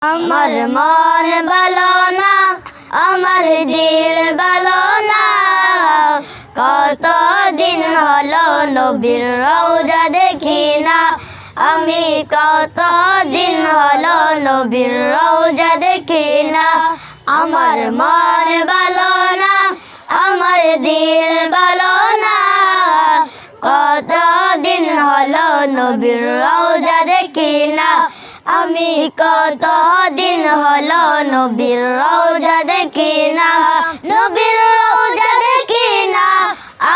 আমার মন ভালো না, আমার দিল ভালো না, কতদিন হলো নবীর রওজা দেখি না। আমি কতদিন হলো নবীর রওজা দেখি না। আমার মন ভালো না, আমার দিল ভালো না, কতদিন হলো নবীর রওজা দেখি না। আমি কতদিন হলো নবীর রওজা দেখি না, নবীর রওজা দেখি না।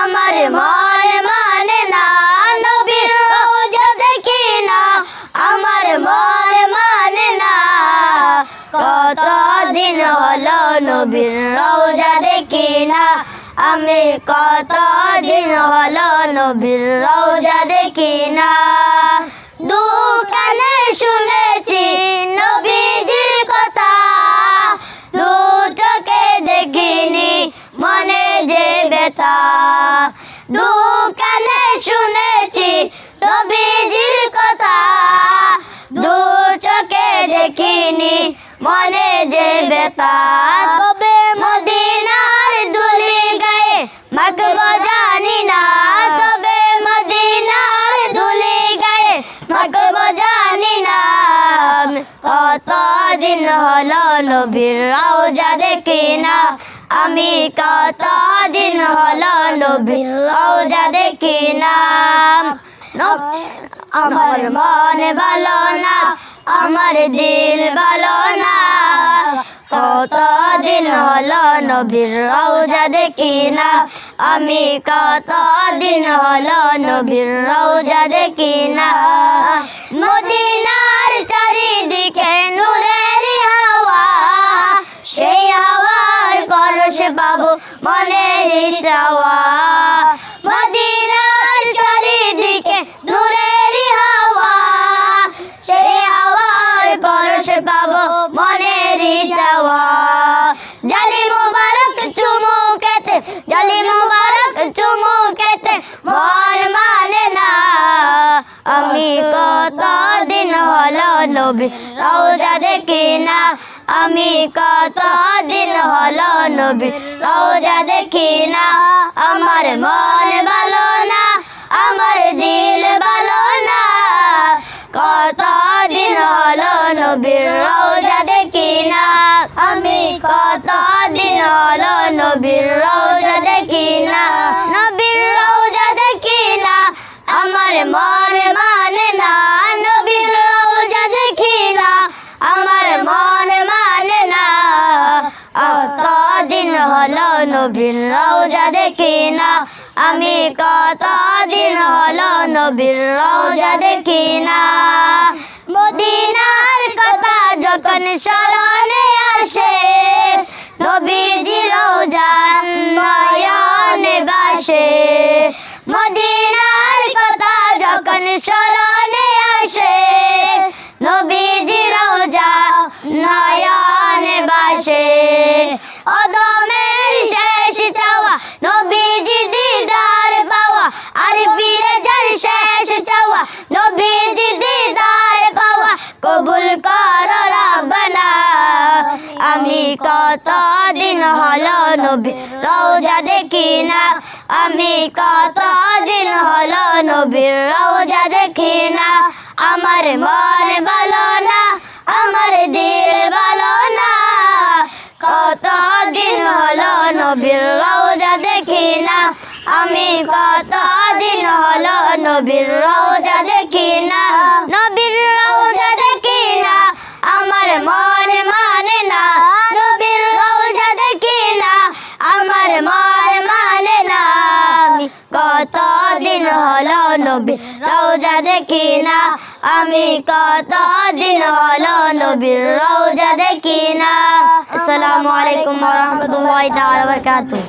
আমার মন মানে না, নবীর রওজা দেখি না, আমার মন মানে না। কতদিন হলো নবীর রওজা দেখি না, আমি কতদিন হলো নবীর রওজা দেখি না। দুকানে শুনেছি নবীজির কথা, দু চোখে দেখিনি মনে যে ব্যথা। দুকানে শুনেছি নবীজির কথা, দু চোখে দেখিনি মনে যে ব্যথা। কবে মদিনার ধুলি গায়ে মাখবো জানি না, তবে মদিনার ধুলি গায়ে মাখবো জানি না। কতদিন হলো নবীর রওজা দেখি না, আমি কতদিন হলো নবীর রওজা দেখি না। আমার মন ভালো না, আমার দিল ভালো না, কতদিন হলো নবীর রওজা দেখি না। আমি কতদিন হলো নবীর রওজা দেখি না। মদিনার চারিদিকে নূরের হাওয়া, সেই হাওয়ার পরশে পাবো মনের চাওয়া। মদিনার চারিদিকে নূরের হাওয়া, সেই হাওয়ার পরশে পাবো মনের চাওয়া। জালি মুবারক চুমু খেতে, জালি মুবারক চুমু খেতে মন মানে না। আমি কতদিন হলো নবীর রওজা দেখি না, আমি কতদিন হলো নবীর রওজা দেখি না। আমার মন ভালো না, আমার দিল ভালো না, কতদিন হলো নবীর রওজা দেখি না। আমি কতদিন হলো নবীর রওজা দেখি না, নবীর রওজা দেখি না। আমার মন মানে না, নবীর রওজা দেখি না, আমার মন মানে না। কতদিন হলো নবীর রওজা দেখি না, আমি কতদিন হলো নবীর রওজা দেখি না। মদিনার কথা যখন স্মরণে আসে, নবীজি রওজা নয়নে ভাসে। মদিনার কথা যখন স্মরণে আসে, নবীজি রওজা নয়নে ভাসে। অদমের শেষ চাওয়া নবীজি দিদার পাওয়া, আর ফিরে যার শেষ চাওয়া নবীজি দিদার পাওয়া। কবুল করো রাব্বানা। আমি কতদিন হলো নবীর রওজা দেখি না, আমি কতদিন হলো নবীর রওজা দেখি না। আমার মন ভালো না, আমার দিল ভালো না, কতদিন হলো নবীর রওজা দেখি না। আমি কতদিন হলো নবীর রওজা দেখি না, নবীর রওজা দেখি না। আমার মন মানে না, নবীর রওজা দেখি না, আমার মন মানে না। আমি কতদিন হলো নবীর রওজা দেখি না, আমি কতদিন হলো নবীর রওজা দেখি না। আসসালামু আলাইকুম ওয়া রাহমাতুল্লাহি তাআলা ওয়া বারাকাতুহু।